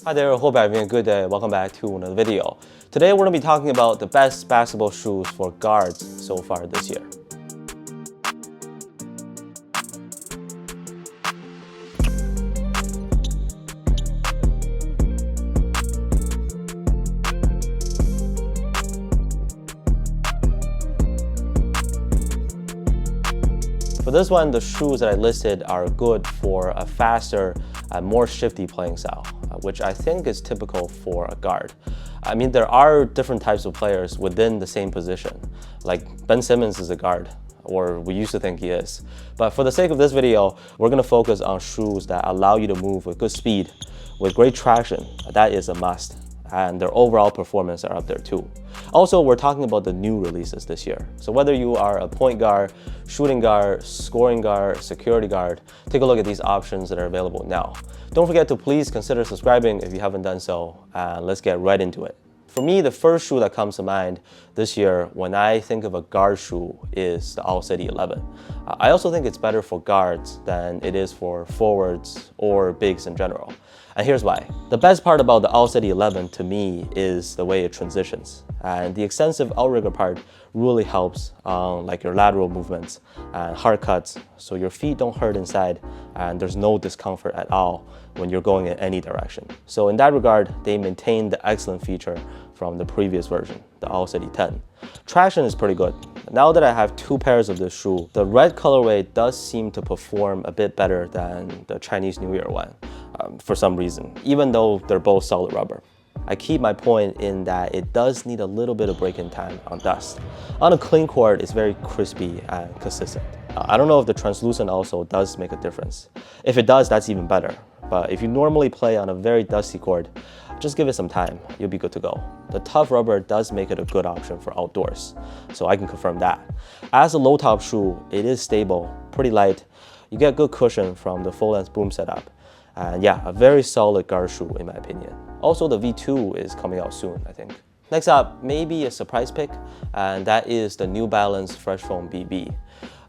Hi there, hope you're having a good day. Welcome back to another video. Today we're going to be talking about the best basketball shoes for guards so far this year. For this one, the shoes that I listed are good for a faster and more shifty playing style, which I think is typical for a guard. I mean, there are different types of players within the same position. Like Ben Simmons is a guard, or we used to think he is. But for the sake of this video, we're gonna focus on shoes that allow you to move with good speed, with great traction. That is a must. And their overall performance are up there too. Also, we're talking about the new releases this year. So whether you are a point guard, shooting guard, scoring guard, security guard, take a look at these options that are available now. Don't forget to please consider subscribing if you haven't done so, and let's get right into it. For me, the first shoe that comes to mind this year when I think of a guard shoe is the AlsBeatz 11. I also think it's better for guards than it is for forwards or bigs in general. And here's why. The best part about the AlsBeatz 11 to me is the way it transitions. And the extensive outrigger part really helps on like your lateral movements and hard cuts, so your feet don't hurt inside and there's no discomfort at all when you're going in any direction. So in that regard, they maintain the excellent feature from the previous version, the AlsBeatz 10. Traction is pretty good. Now that I have two pairs of this shoe, the red colorway does seem to perform a bit better than the Chinese New Year one for some reason, even though they're both solid rubber. I keep my point in that it does need a little bit of break-in time on dust. On a clean court, it's very crispy and consistent. I don't know if the translucent also does make a difference. If it does, that's even better. But if you normally play on a very dusty court, just give it some time, you'll be good to go. The tough rubber does make it a good option for outdoors, so I can confirm that. As a low top shoe, it is stable, pretty light. You get good cushion from the full length boom setup. And yeah, a very solid guard shoe in my opinion. Also, the V2 is coming out soon, I think. Next up, maybe a surprise pick, and that is the New Balance Fresh Foam BB.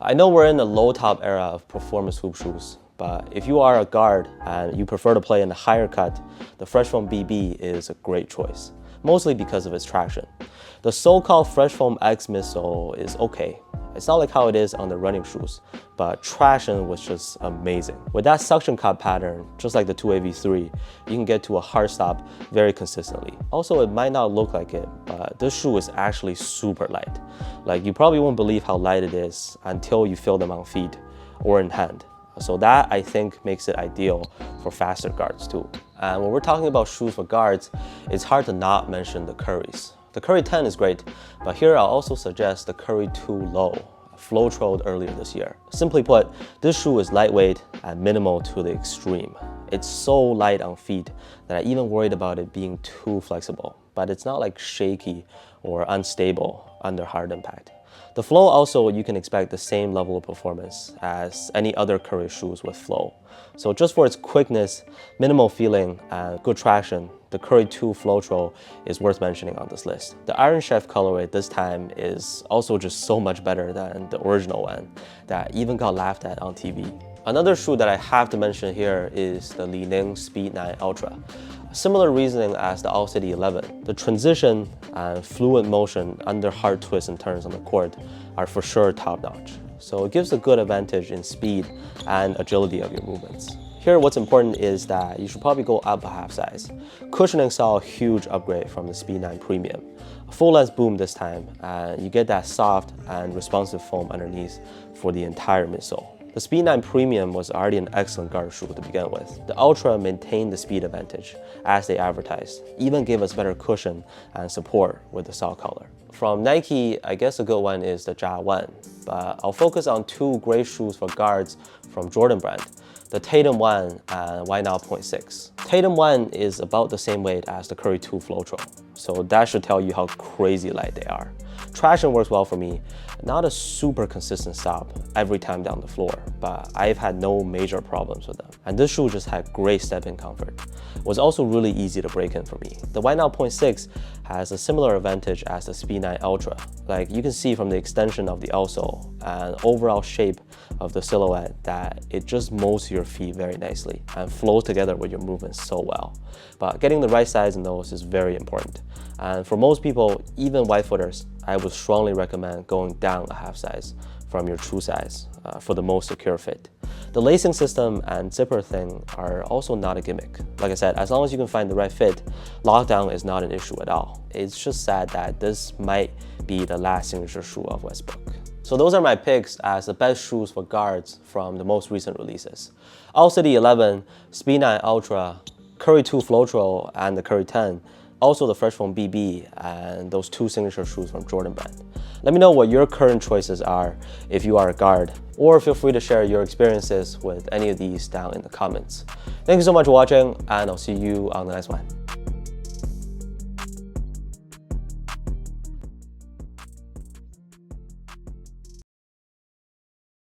I know we're in the low top era of performance hoop shoes, but if you are a guard and you prefer to play in the higher cut, the Fresh Foam BB is a great choice, mostly because of its traction. The so-called Fresh Foam X midsole is okay. It's not like how it is on the running shoes, but traction was just amazing. With that suction cup pattern, just like the 2AV3, you can get to a hard stop very consistently. Also, it might not look like it, but this shoe is actually super light. Like, you probably won't believe how light it is until you feel them on feet or in hand. So that, I think, makes it ideal for faster guards too. And when we're talking about shoes for guards, it's hard to not mention the Currys. The Curry 10 is great, but here I'll also suggest the Curry 2 Low, FloTro earlier this year. Simply put, this shoe is lightweight and minimal to the extreme. It's so light on feet that I even worried about it being too flexible, but it's not like shaky or unstable under hard impact. The flow also, you can expect the same level of performance as any other Curry shoes with flow. So just for its quickness, minimal feeling, and good traction, the Curry 2 FloTro is worth mentioning on this list. The Iron Chef colorway this time is also just so much better than the original one that even got laughed at on TV. Another shoe that I have to mention here is the Li-Ning Speed 9 Ultra. Similar reasoning as the AlsBeatz 11. The transition and fluid motion under hard twists and turns on the court are for sure top-notch. So it gives a good advantage in speed and agility of your movements. Here, what's important is that you should probably go up a half size. Cushioning saw a huge upgrade from the Speed 9 Premium. A full-length boom this time, and you get that soft and responsive foam underneath for the entire midsole. The Speed 9 Premium was already an excellent guard shoe to begin with. The Ultra maintained the speed advantage as they advertised, even gave us better cushion and support with the soft color. From Nike, I guess a good one is the Ja 1, but I'll focus on two great shoes for guards from Jordan brand, the Tatum 1 and Why Now 0.6. Tatum 1 is about the same weight as the Curry 2 FloTro, so that should tell you how crazy light they are. Traction works well for me. Not a super consistent stop every time down the floor, but I've had no major problems with them. And this shoe just had great step-in comfort. It was also really easy to break in for me. The White Now 0.6 has a similar advantage as the Speed 9 Ultra. Like, you can see from the extension of the outsole and overall shape of the silhouette that it just molds to your feet very nicely and flows together with your movements so well. But getting the right size in those is very important. And for most people, even wide footers, I would strongly recommend going down a half size from your true size for the most secure fit. The lacing system and zipper thing are also not a gimmick. Like I said, as long as you can find the right fit, lockdown is not an issue at all. It's just sad that this might be the last signature shoe of Westbrook. So those are my picks as the best shoes for guards from the most recent releases. City 11, Speed 9 Ultra, Curry 2 FloTro, and the Curry 10. Also the Fresh Foam BB and those 2 signature shoes from Jordan Brand. Let me know what your current choices are if you are a guard, or feel free to share your experiences with any of these down in the comments. Thank you so much for watching, and I'll see you on the next one.